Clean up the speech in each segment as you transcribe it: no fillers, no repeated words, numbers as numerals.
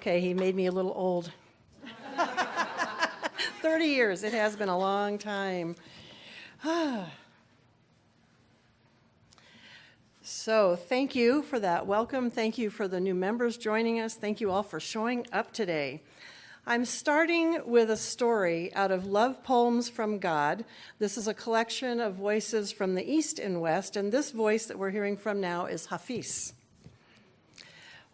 Okay, he made me a little old. 30 years, it has been a long time. So thank you for that welcome. Thank you for the new members joining us. Thank you all for showing up today. I'm starting with a story out of Love Poems from God. This is a collection of voices from the East and West, and this voice that we're hearing from now is Hafiz.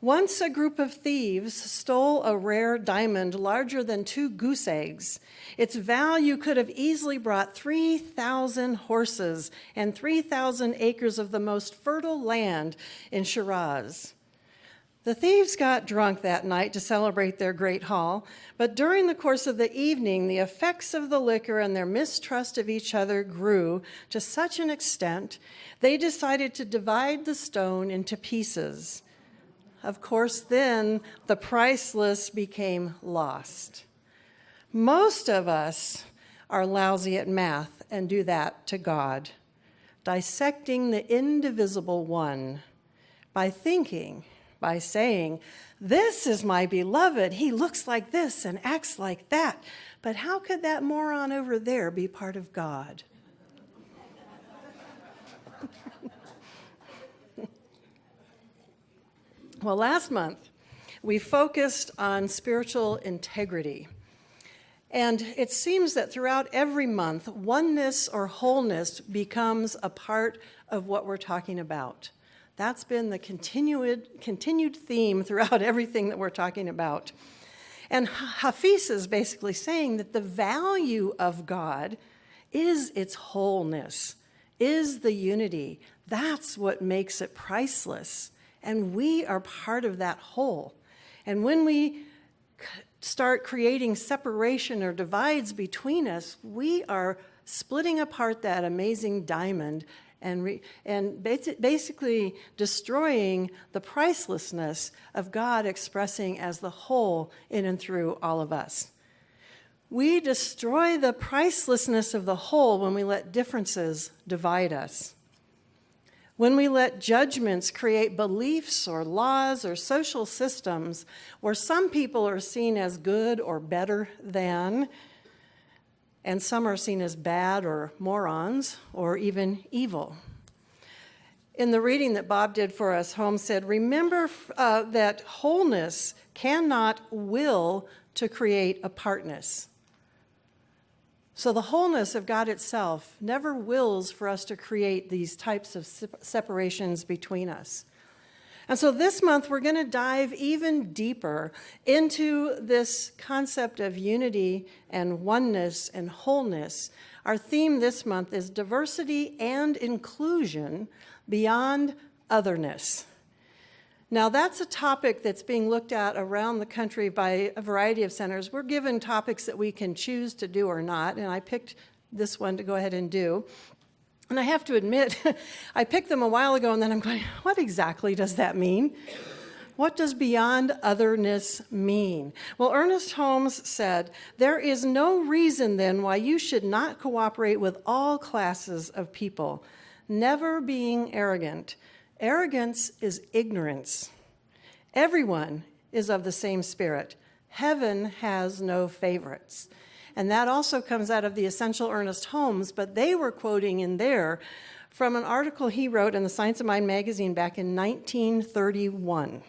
Once a group of thieves stole a rare diamond larger than 2 goose eggs. Its value could have easily brought 3,000 horses and 3,000 acres of the most fertile land in Shiraz. The thieves got drunk that night to celebrate their great haul, but during the course of the evening, the effects of the liquor and their mistrust of each other grew to such an extent, they decided to divide the stone into pieces. Of course, then the priceless became lost. Most of us are lousy at math and do that to God, dissecting the indivisible one by thinking, by saying, "This is my beloved. He looks like this and acts like that. But how could that moron over there be part of God?" Well, last month, we focused on spiritual integrity. And it seems that throughout every month, oneness or wholeness becomes a part of what we're talking about. That's been the continued theme throughout everything that we're talking about. And Hafiz is basically saying that the value of God is its wholeness, is the unity. That's what makes it priceless. And we are part of that whole. And when we start creating separation or divides between us, we are splitting apart that amazing diamond and basically destroying the pricelessness of God expressing as the whole in and through all of us. We destroy the pricelessness of the whole when we let differences divide us. When we let judgments create beliefs or laws or social systems where some people are seen as good or better than, and some are seen as bad or morons or even evil. In the reading that Bob did for us, Holmes said, remember that wholeness cannot will to create apartness. So the wholeness of God itself never wills for us to create these types of separations between us. And so this month we're going to dive even deeper into this concept of unity and oneness and wholeness. Our theme this month is diversity and inclusion beyond otherness. Now, that's a topic that's being looked at around the country by a variety of centers. We're given topics that we can choose to do or not, and I picked this one to go ahead and do. And I have to admit, I picked them a while ago, and then I'm going, what exactly does that mean? What does beyond otherness mean? Well, Ernest Holmes said, there is no reason then why you should not cooperate with all classes of people, never being arrogant. Arrogance is ignorance. Everyone is of the same spirit. Heaven has no favorites. And that also comes out of the Essential Ernest Holmes, but they were quoting in there from an article he wrote in the Science of Mind magazine back in 1931.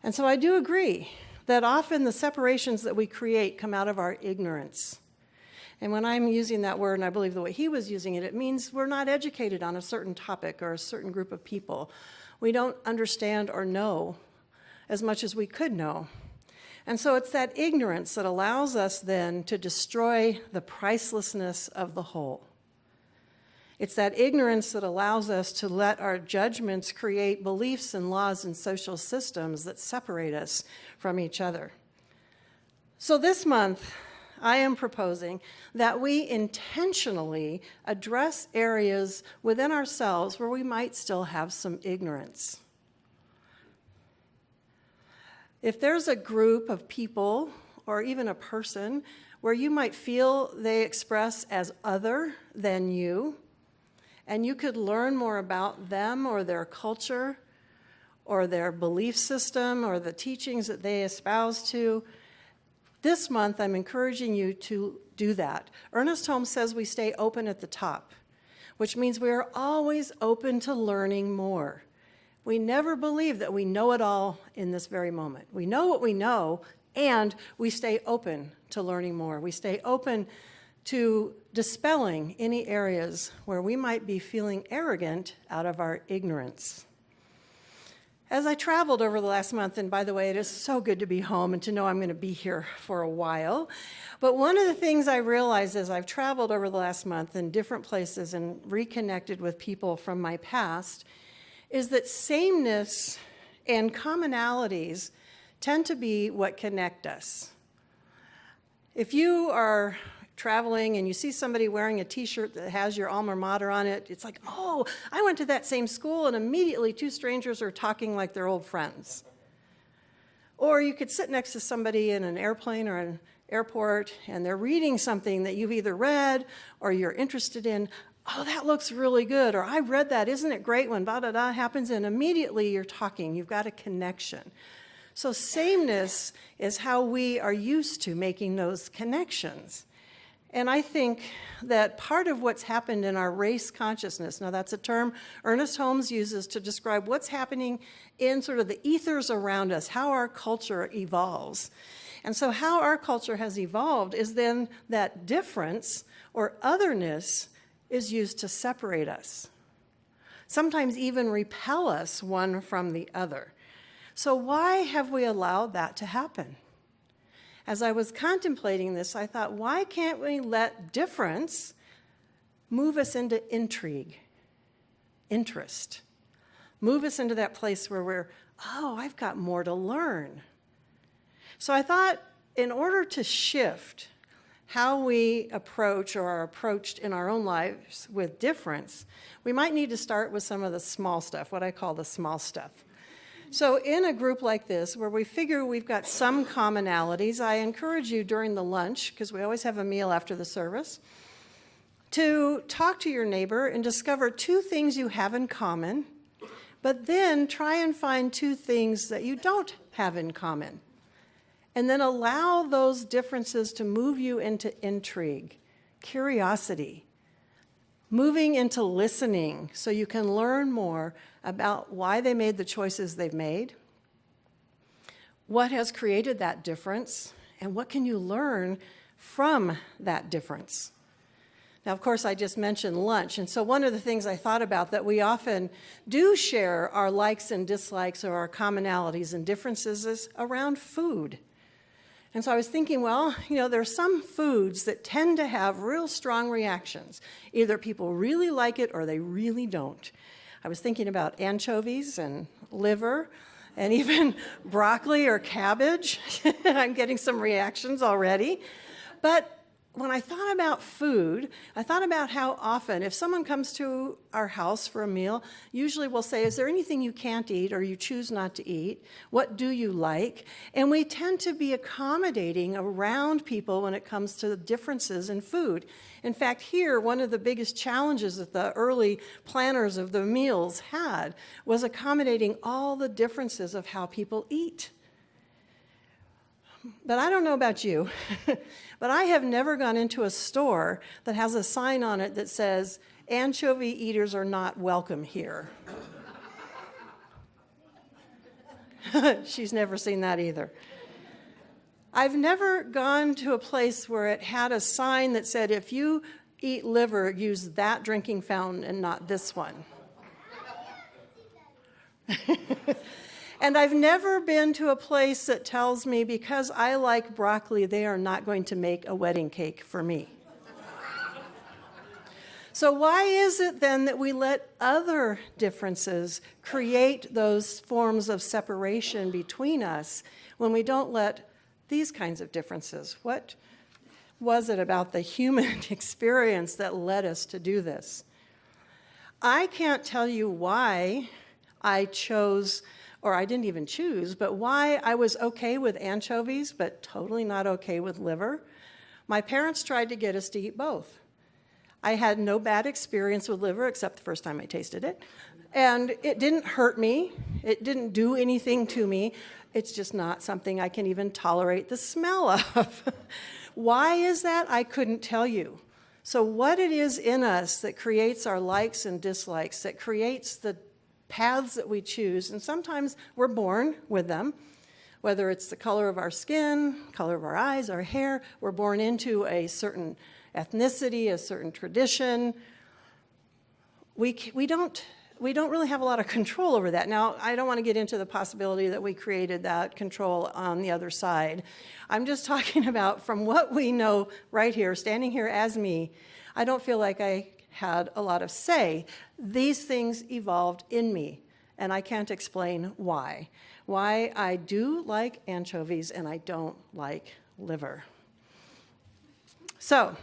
And so I do agree that often the separations that we create come out of our ignorance. And when I'm using that word, and I believe the way he was using it, it means we're not educated on a certain topic or a certain group of people. We don't understand or know as much as we could know. And so it's that ignorance that allows us then to destroy the pricelessness of the whole. It's that ignorance that allows us to let our judgments create beliefs and laws and social systems that separate us from each other. So this month, I am proposing that we intentionally address areas within ourselves where we might still have some ignorance. If there's a group of people or even a person where you might feel they express as other than you, and you could learn more about them or their culture or their belief system or the teachings that they espouse to. This month, I'm encouraging you to do that. Ernest Holmes says we stay open at the top, which means we are always open to learning more. We never believe that we know it all in this very moment. We know what we know, and we stay open to learning more. We stay open to dispelling any areas where we might be feeling arrogant out of our ignorance. As I traveled over the last month, and by the way, it is so good to be home and to know I'm going to be here for a while, but one of the things I realized as I've traveled over the last month in different places and reconnected with people from my past is that sameness and commonalities tend to be what connect us. If you are traveling and you see somebody wearing a t-shirt that has your alma mater on it, it's like, oh, I went to that same school, and immediately two strangers are talking like they're old friends. Or you could sit next to somebody in an airplane or an airport, and they're reading something that you've either read or you're interested in. Oh, that looks really good, or I read that, isn't it great when blah-da-da happens, and immediately you're talking, you've got a connection. So sameness is how we are used to making those connections. And I think that part of what's happened in our race consciousness, now that's a term Ernest Holmes uses to describe what's happening in sort of the ethers around us, how our culture evolves. And so how our culture has evolved is then that difference or otherness is used to separate us, sometimes even repel us one from the other. So why have we allowed that to happen? As I was contemplating this, I thought, why can't we let difference move us into intrigue, interest, move us into that place where we're, oh, I've got more to learn. So I thought, in order to shift how we approach or are approached in our own lives with difference, we might need to start with some of the small stuff, what I call the small stuff. So in a group like this, where we figure we've got some commonalities, I encourage you during the lunch, because we always have a meal after the service, to talk to your neighbor and discover two things you have in common, but then try and find two things that you don't have in common. And then allow those differences to move you into intrigue, curiosity, moving into listening so you can learn more about why they made the choices they've made, what has created that difference, and what can you learn from that difference. Now, of course, I just mentioned lunch, and so one of the things I thought about that we often do share our likes and dislikes or our commonalities and differences is around food. And so I was thinking, well, there are some foods that tend to have real strong reactions. Either people really like it or they really don't. I was thinking about anchovies and liver and even broccoli or cabbage. I'm getting some reactions already. But when I thought about food, I thought about how often, if someone comes to our house for a meal, usually we'll say, is there anything you can't eat or you choose not to eat? What do you like? And we tend to be accommodating around people when it comes to the differences in food. In fact, here, one of the biggest challenges that the early planners of the meals had was accommodating all the differences of how people eat. But I don't know about you, but I have never gone into a store that has a sign on it that says, anchovy eaters are not welcome here. She's never seen that either. I've never gone to a place where it had a sign that said, if you eat liver, use that drinking fountain and not this one. And I've never been to a place that tells me because I like broccoli, they are not going to make a wedding cake for me. So why is it then that we let other differences create those forms of separation between us when we don't let these kinds of differences? What was it about the human experience that led us to do this? I can't tell you why I chose, or I didn't even choose, but why I was okay with anchovies, but totally not okay with liver. My parents tried to get us to eat both. I had no bad experience with liver, except the first time I tasted it. And it didn't hurt me. It didn't do anything to me. It's just not something I can even tolerate the smell of. Why is that? I couldn't tell you. So what it is in us that creates our likes and dislikes, that creates the paths that we choose, and sometimes we're born with them, whether it's the color of our skin, color of our eyes, our hair, we're born into a certain ethnicity, a certain tradition. We don't really have a lot of control over that. Now, I don't want to get into the possibility that we created that control on the other side. I'm just talking about from what we know right here, standing here as me, I don't feel like I had a lot of say. These things evolved in me, and I can't explain why. Why I do like anchovies and I don't like liver. So,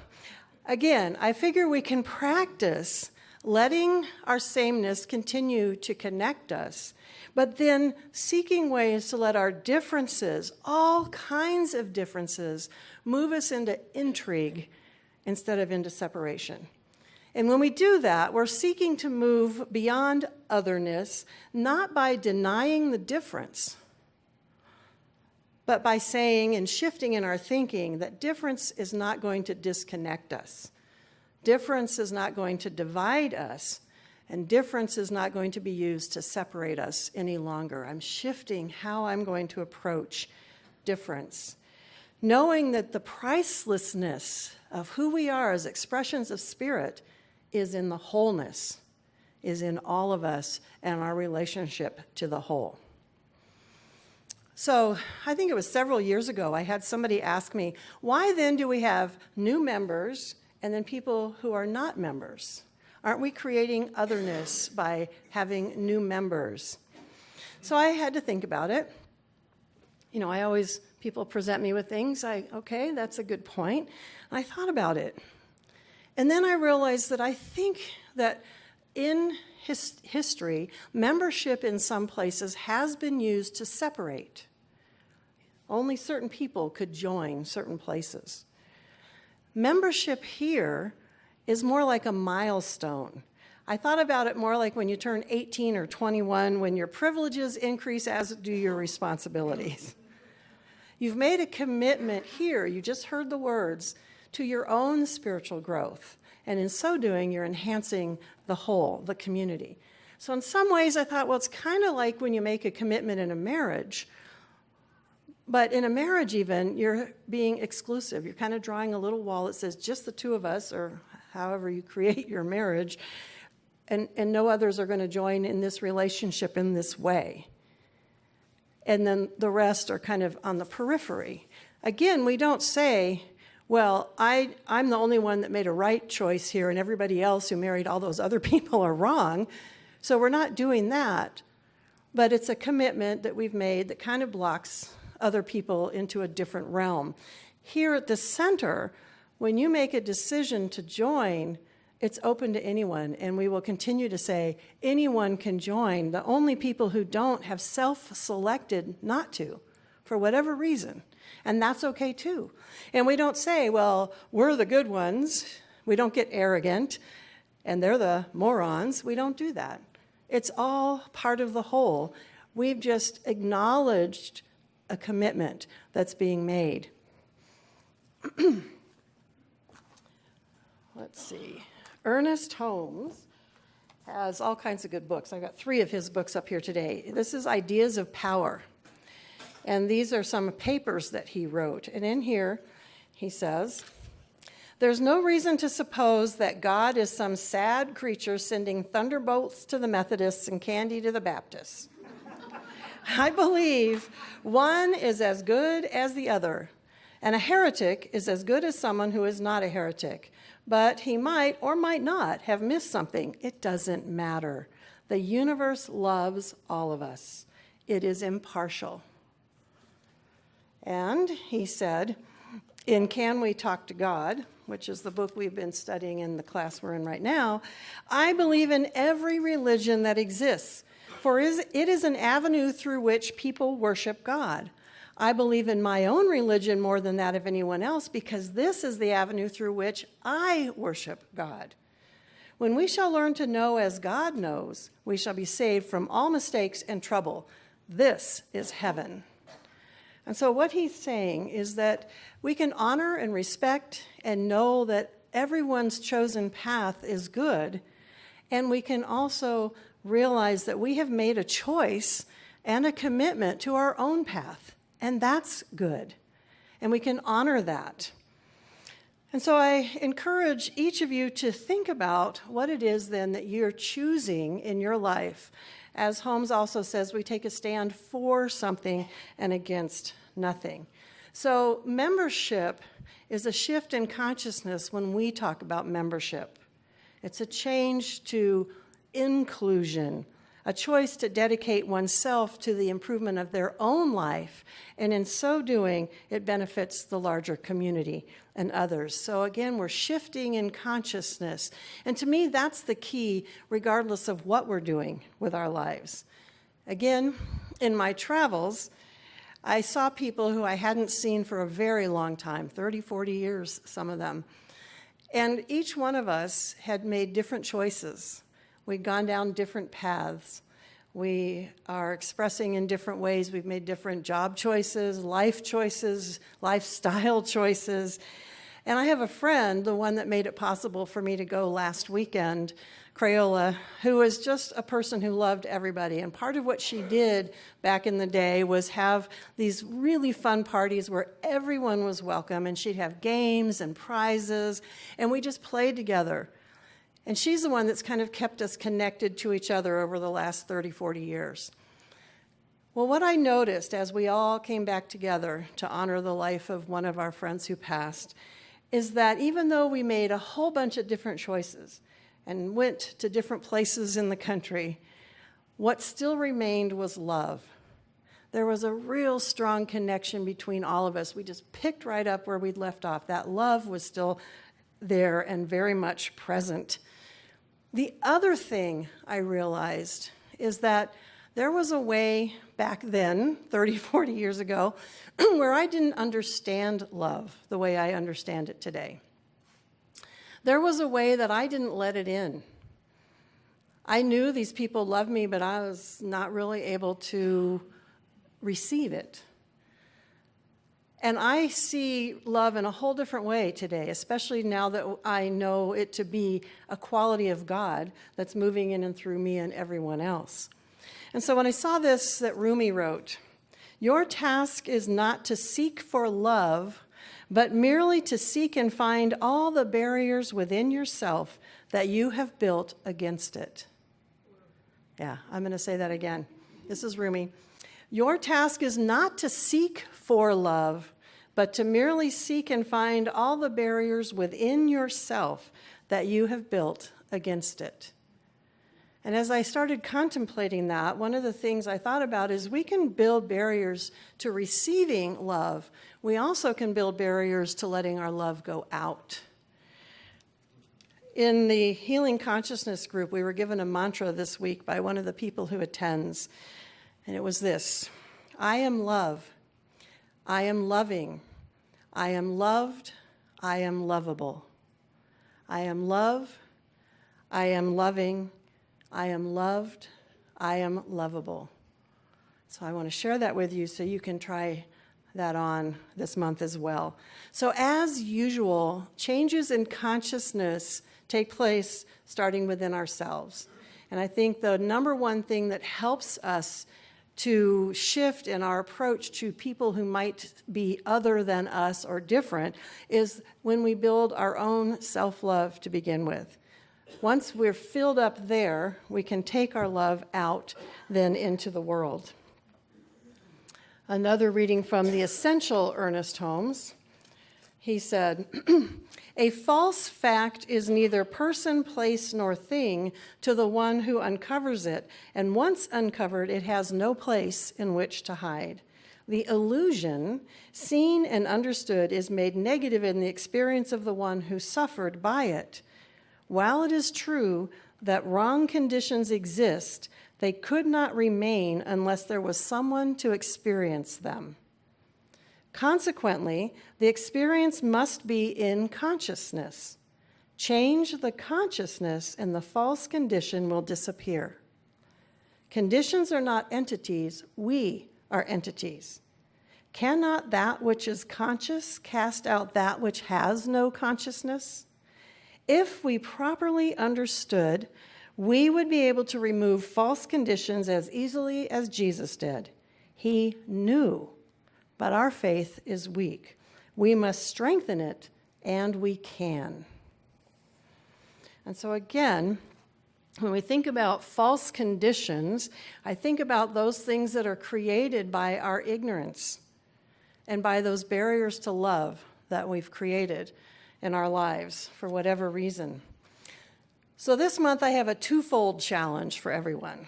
again, I figure we can practice letting our sameness continue to connect us, but then seeking ways to let our differences, all kinds of differences, move us into intrigue instead of into separation. And when we do that, we're seeking to move beyond otherness, not by denying the difference, but by saying and shifting in our thinking that difference is not going to disconnect us. Difference is not going to divide us, and difference is not going to be used to separate us any longer. I'm shifting how I'm going to approach difference, knowing that the pricelessness of who we are as expressions of spirit is in the wholeness, is in all of us and our relationship to the whole. So I think it was several years ago, I had somebody ask me, why then do we have new members and then people who are not members? Aren't we creating otherness by having new members? So I had to think about it. You know, people present me with things. Okay, that's a good point. And I thought about it. And then I realized that I think that in history, membership in some places has been used to separate. Only certain people could join certain places. Membership here is more like a milestone. I thought about it more like when you turn 18 or 21, when your privileges increase as do your responsibilities. You've made a commitment here, you just heard the words, to your own spiritual growth. And in so doing, you're enhancing the whole, the community. So in some ways, I thought, well, it's kind of like when you make a commitment in a marriage. But in a marriage even, you're being exclusive. You're kind of drawing a little wall that says just the two of us, or however you create your marriage, and no others are going to join in this relationship in this way. And then the rest are kind of on the periphery. Again, we don't say, well, I'm the only one that made a right choice here, and everybody else who married all those other people are wrong. So we're not doing that. But it's a commitment that we've made that kind of blocks other people into a different realm. Here at the center, when you make a decision to join, it's open to anyone, and we will continue to say anyone can join. The only people who don't have self-selected not to, for whatever reason, and that's okay too. And we don't say, well, we're the good ones. We don't get arrogant, and they're the morons. We don't do that. It's all part of the whole. We've just acknowledged a commitment that's being made. Let's see. Ernest Holmes has all kinds of good books. I've got 3 of his books up here today. This is Ideas of Power. And these are some papers that he wrote. And in here, he says, there's no reason to suppose that God is some sad creature sending thunderbolts to the Methodists and candy to the Baptists. I believe one is as good as the other, and a heretic is as good as someone who is not a heretic. But he might or might not have missed something. It doesn't matter. The universe loves all of us. It is impartial. And he said, in Can We Talk to God, which is the book we've been studying in the class we're in right now, I believe in every religion that exists, for it is an avenue through which people worship God. I believe in my own religion more than that of anyone else because this is the avenue through which I worship God. When we shall learn to know as God knows, we shall be saved from all mistakes and trouble. This is heaven. And so what he's saying is that we can honor and respect and know that everyone's chosen path is good, and we can also realize that we have made a choice and a commitment to our own path, and that's good. And we can honor that. And so I encourage each of you to think about what it is then that you're choosing in your life. As Holmes also says, we take a stand for something and against nothing. So membership is a shift in consciousness when we talk about membership. It's a change to inclusion, a choice to dedicate oneself to the improvement of their own life, and in so doing, it benefits the larger community and others. So again, we're shifting in consciousness, and to me, that's the key, regardless of what we're doing with our lives. Again, in my travels, I saw people who I hadn't seen for a very long time, 30, 40 years, some of them, and each one of us had made different choices. We'd gone down different paths. We are expressing in different ways. We've made different job choices, lifestyle choices. And I have a friend, the one that made it possible for me to go last weekend, Crayola, who was just a person who loved everybody. And part of what she did back in the day was have these really fun parties where everyone was welcome, and she'd have games and prizes, and we just played together. And she's the one that's kind of kept us connected to each other over the last 30, 40 years. Well, what I noticed as we all came back together to honor the life of one of our friends who passed is that even though we made a whole bunch of different choices and went to different places in the country, what still remained was love. There was a real strong connection between all of us. We just picked right up where we'd left off. That love was still there and very much present. The other thing I realized is that there was a way back then, 30, 40 years ago, where I didn't understand love the way I understand it today. There was a way that I didn't let it in. I knew these people loved me, but I was not really able to receive it. And I see love in a whole different way today, especially now that I know it to be a quality of God that's moving in and through me and everyone else. And so when I saw this that Rumi wrote, "Your task is not to seek for love, but merely to seek and find all the barriers within yourself that you have built against it." Yeah, I'm going to say that again. This is Rumi. "Your task is not to seek for love, but to merely seek and find all the barriers within yourself that you have built against it." And as I started contemplating that, one of the things I thought about is we can build barriers to receiving love. We also can build barriers to letting our love go out. In the Healing Consciousness group, we were given a mantra this week by one of the people who attends, and it was this: I am love. I am loving. I am loved. I am lovable. I am love. I am loving. I am loved. I am lovable. So I want to share that with you so you can try that on this month as well. So as usual, changes in consciousness take place starting within ourselves. And I think the number one thing that helps us to shift in our approach to people who might be other than us or different is when we build our own self-love to begin with. Once we're filled up there, we can take our love out then into the world. Another reading from the Essential Ernest Holmes. He said, "A false fact is neither person, place, nor thing to the one who uncovers it, and once uncovered, it has no place in which to hide. The illusion, seen and understood, is made negative in the experience of the one who suffered by it. While it is true that wrong conditions exist, they could not remain unless there was someone to experience them. Consequently, the experience must be in consciousness. Change the consciousness and the false condition will disappear. Conditions are not entities, we are entities. Cannot that which is conscious cast out that which has no consciousness? If we properly understood, we would be able to remove false conditions as easily as Jesus did. He knew, but our faith is weak. We must strengthen it, and we can. And so again, when we think about false conditions, I think about those things that are created by our ignorance and by those barriers to love that we've created in our lives for whatever reason. So this month I have a twofold challenge for everyone.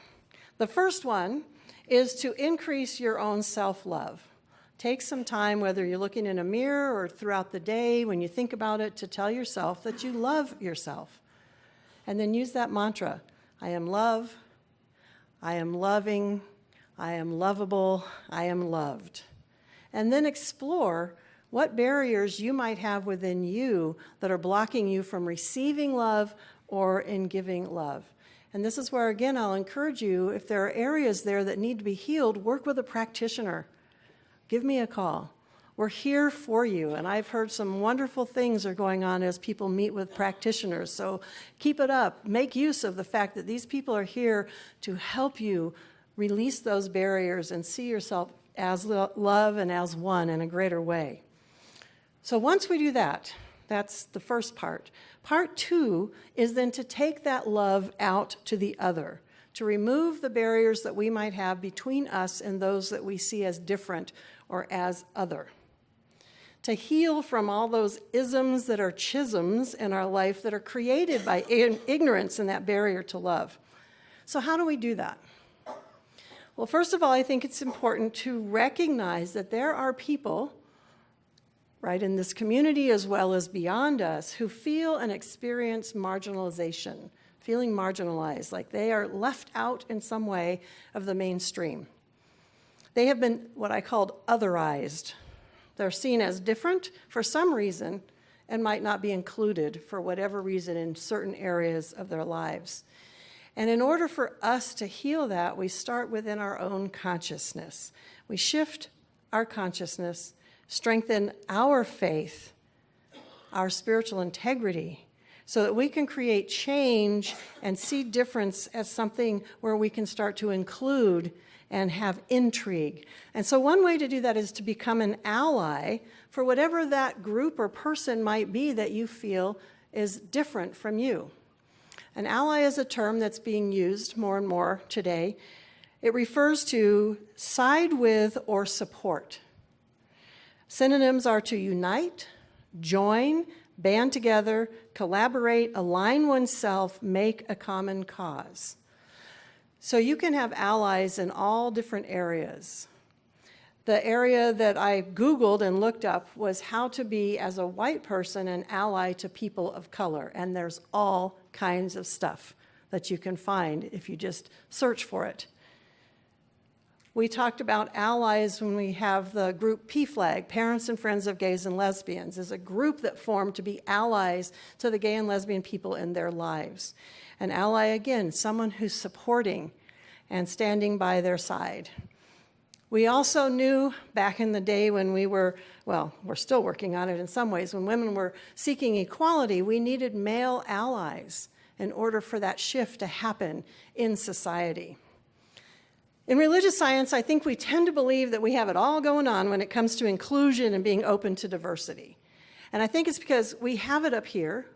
The first one is to increase your own self-love. Take some time, whether you're looking in a mirror or throughout the day, when you think about it, to tell yourself that you love yourself. And then use that mantra: I am love, I am loving, I am lovable, I am loved. And then explore what barriers you might have within you that are blocking you from receiving love or in giving love. And this is where, again, I'll encourage you, if there are areas there that need to be healed, work with a practitioner. Give me a call. We're here for you, and I've heard some wonderful things are going on as people meet with practitioners. So keep it up. Make use of the fact that these people are here to help you release those barriers and see yourself as love and as one in a greater way. So once we do that, that's the first part. Part two is then to take that love out to the other, to remove the barriers that we might have between us and those that we see as different or as other. To heal from all those isms that are chisms in our life that are created by ignorance and that barrier to love. So how do we do that? Well, first of all, I think it's important to recognize that there are people, right, in this community as well as beyond us, who feel and experience marginalization, feeling marginalized, like they are left out in some way of the mainstream. They have been what I called otherized. They're seen as different for some reason and might not be included for whatever reason in certain areas of their lives. And in order for us to heal that, we start within our own consciousness. We shift our consciousness, strengthen our faith, our spiritual integrity, so that we can create change and see difference as something where we can start to include and have intrigue. And so one way to do that is to become an ally for whatever that group or person might be that you feel is different from you. An ally is a term that's being used more and more today. It refers to side with or support. Synonyms are to unite, join, band together, collaborate, align oneself, make a common cause. So you can have allies in all different areas. The area that I Googled and looked up was how to be, as a white person, an ally to people of color. And there's all kinds of stuff that you can find if you just search for it. We talked about allies when we have the group PFLAG, Parents and Friends of Gays and Lesbians, is a group that formed to be allies to the gay and lesbian people in their lives. An ally, again, someone who's supporting and standing by their side. We also knew back in the day when we were, well, we're still working on it in some ways, when women were seeking equality, we needed male allies in order for that shift to happen in society. In religious science, I think we tend to believe that we have it all going on when it comes to inclusion and being open to diversity. And I think it's because we have it up here.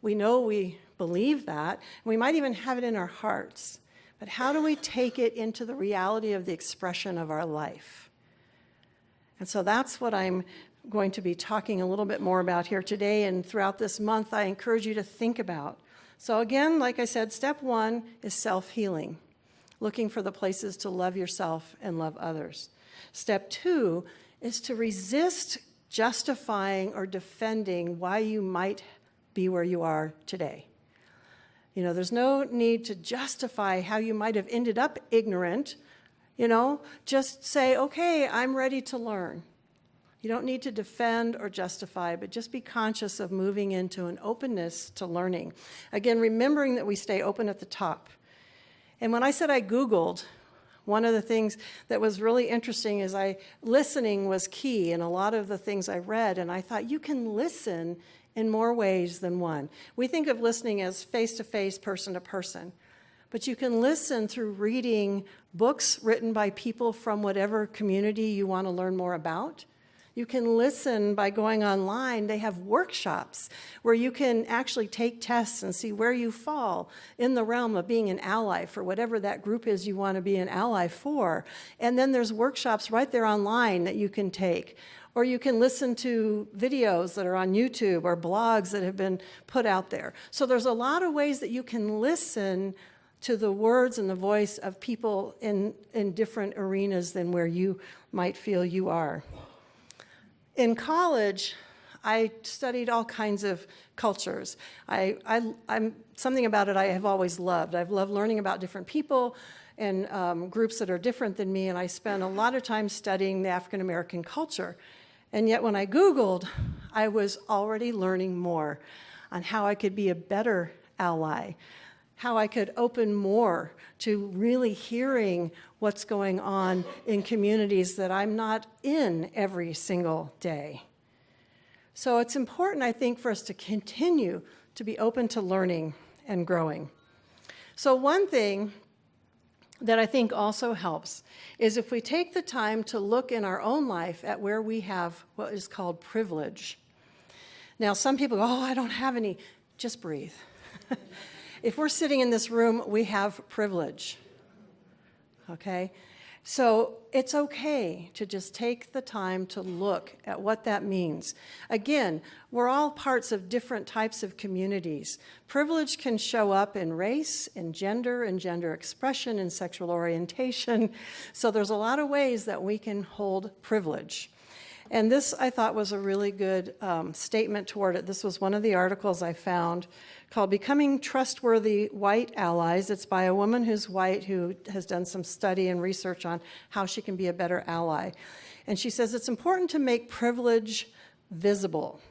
We know we believe that. And we might even have it in our hearts. But how do we take it into the reality of the expression of our life? And so that's what I'm going to be talking a little bit more about here today, and throughout this month I encourage you to think about. So again, like I said, step one is self-healing, looking for the places to love yourself and love others. Step two is to resist justifying or defending why you might be where you are today. You know, there's no need to justify how you might have ended up ignorant. You know, just say, okay, I'm ready to learn. You don't need to defend or justify, but just be conscious of moving into an openness to learning. Again, remembering that we stay open at the top. And when I said I Googled, one of the things that was really interesting is listening was key in a lot of the things I read, and I thought you can listen in more ways than one. We think of listening as face-to-face, person-to-person, but you can listen through reading books written by people from whatever community you want to learn more about. You can listen by going online. They have workshops where you can actually take tests and see where you fall in the realm of being an ally for whatever that group is you want to be an ally for. And then there's workshops right there online that you can take. Or you can listen to videos that are on YouTube or blogs that have been put out there. So there's a lot of ways that you can listen to the words and the voice of people in different arenas than where you might feel you are. In college, I studied all kinds of cultures. I'm something about it I have always loved. I've loved learning about different people and groups that are different than me, and I spent a lot of time studying the African American culture. And yet when I Googled, I was already learning more on how I could be a better ally, how I could open more to really hearing what's going on in communities that I'm not in every single day. So it's important, I think, for us to continue to be open to learning and growing. So one thing that I think also helps is if we take the time to look in our own life at where we have what is called privilege. Now, some people go, oh, I don't have any. Just breathe. If we're sitting in this room, we have privilege, okay? So it's okay to just take the time to look at what that means. Again, we're all parts of different types of communities. Privilege can show up in race, in gender expression, in sexual orientation. So there's a lot of ways that we can hold privilege. And this, I thought, was a really good statement toward it. This was one of the articles I found called Becoming Trustworthy White Allies. It's by a woman who's white who has done some study and research on how she can be a better ally. And she says it's important to make privilege visible.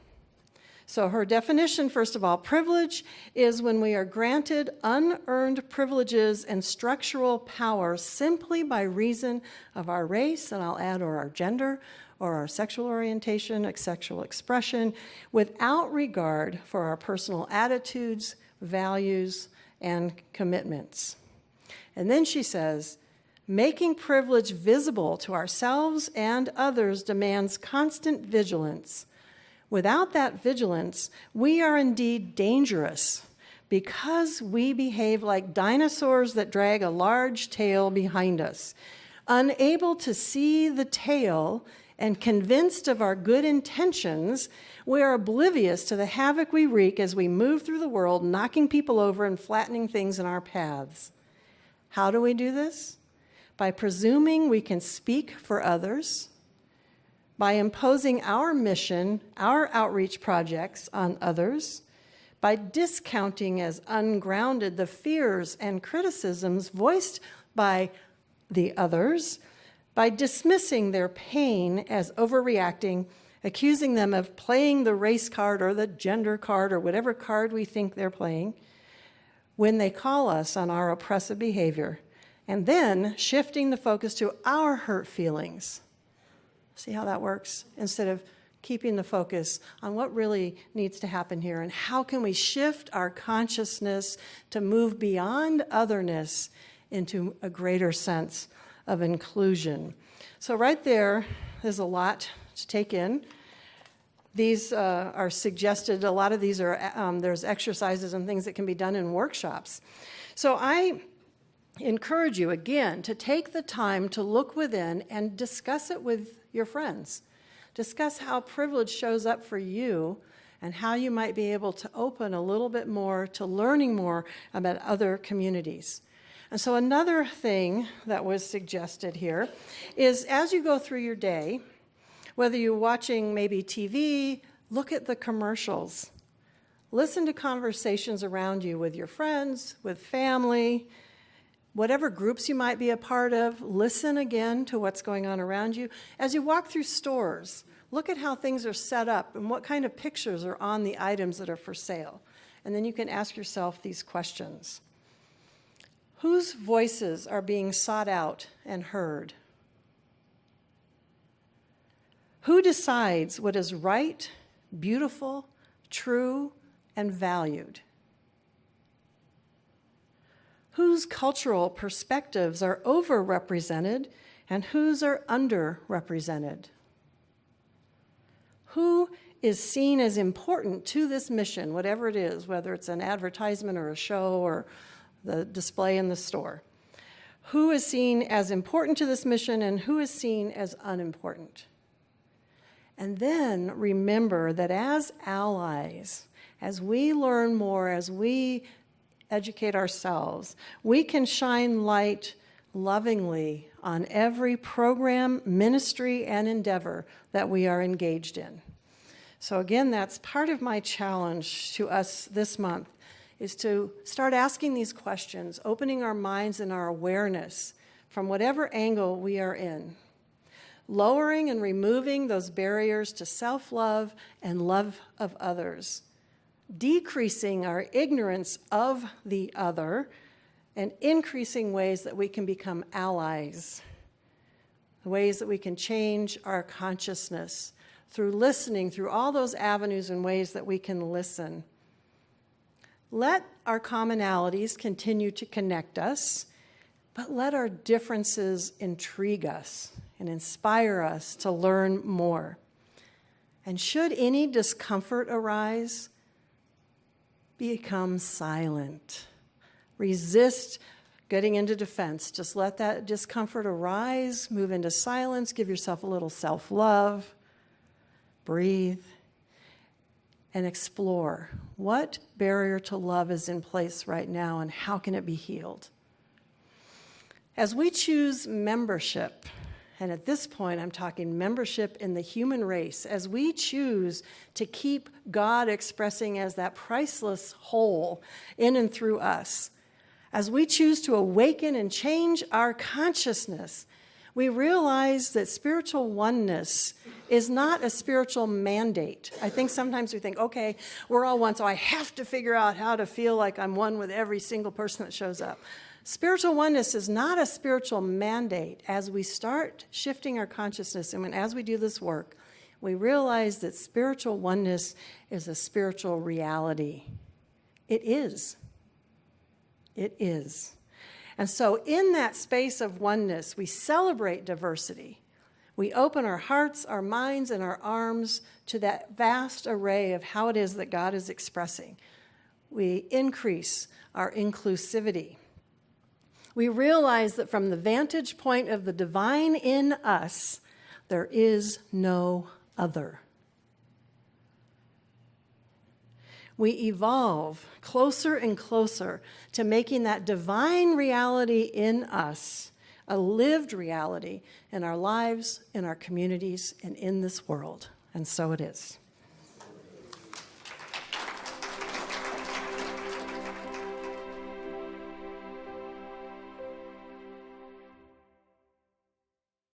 So her definition, first of all, privilege is when we are granted unearned privileges and structural power simply by reason of our race, and I'll add, or our gender, or our sexual orientation, sexual expression, without regard for our personal attitudes, values, and commitments. And then she says, making privilege visible to ourselves and others demands constant vigilance. Without that vigilance, we are indeed dangerous because we behave like dinosaurs that drag a large tail behind us, unable to see the tail and convinced of our good intentions, we are oblivious to the havoc we wreak as we move through the world, knocking people over and flattening things in our paths. How do we do this? By presuming we can speak for others, by imposing our mission, our outreach projects on others, by discounting as ungrounded the fears and criticisms voiced by the others, by dismissing their pain as overreacting, accusing them of playing the race card or the gender card or whatever card we think they're playing, when they call us on our oppressive behavior, and then shifting the focus to our hurt feelings. See how that works? Instead of keeping the focus on what really needs to happen here and how can we shift our consciousness to move beyond otherness into a greater sense of inclusion. So right there is a lot to take in. These are suggested, a lot of these are, there's exercises and things that can be done in workshops. So I encourage you, again, to take the time to look within and discuss it with your friends. Discuss how privilege shows up for you and how you might be able to open a little bit more to learning more about other communities. And so another thing that was suggested here is as you go through your day, whether you're watching maybe TV, look at the commercials. Listen to conversations around you with your friends, with family, whatever groups you might be a part of. Listen again to what's going on around you. As you walk through stores, Look at how things are set up and what kind of pictures are on the items that are for sale. And then you can ask yourself these questions. Whose voices are being sought out and heard? Who decides what is right, beautiful, true, and valued? Whose cultural perspectives are overrepresented and whose are underrepresented? Who is seen as important to this mission, whatever it is, whether it's an advertisement or a show or the display in the store? Who is seen as important to this mission and who is seen as unimportant? And then remember that as allies, as we learn more, as we educate ourselves, we can shine light lovingly on every program, ministry, and endeavor that we are engaged in. So again, that's part of my challenge to us this month, is to start asking these questions, opening our minds and our awareness from whatever angle we are in, lowering and removing those barriers to self-love and love of others, decreasing our ignorance of the other, and increasing ways that we can become allies, ways that we can change our consciousness through listening, through all those avenues and ways that we can listen. Let our commonalities continue to connect us, but let our differences intrigue us and inspire us to learn more. And should any discomfort arise, become silent. Resist getting into defense. Just let that discomfort arise, move into silence, give yourself a little self-love, breathe, and explore what barrier to love is in place right now and how can it be healed. As we choose membership, and at this point I'm talking membership in the human race, as we choose to keep God expressing as that priceless whole in and through us, as we choose to awaken and change our consciousness, we realize that spiritual oneness is not a spiritual mandate. I think sometimes we think, okay, we're all one, so I have to figure out how to feel like I'm one with every single person that shows up. Spiritual oneness is not a spiritual mandate. As we start shifting our consciousness and as we do this work, we realize that spiritual oneness is a spiritual reality. It is. It is. And so in that space of oneness, we celebrate diversity. We open our hearts, our minds, and our arms to that vast array of how it is that God is expressing. We increase our inclusivity. We realize that from the vantage point of the divine in us, there is no other. We evolve closer and closer to making that divine reality in us a lived reality in our lives, in our communities, and in this world. And so it is.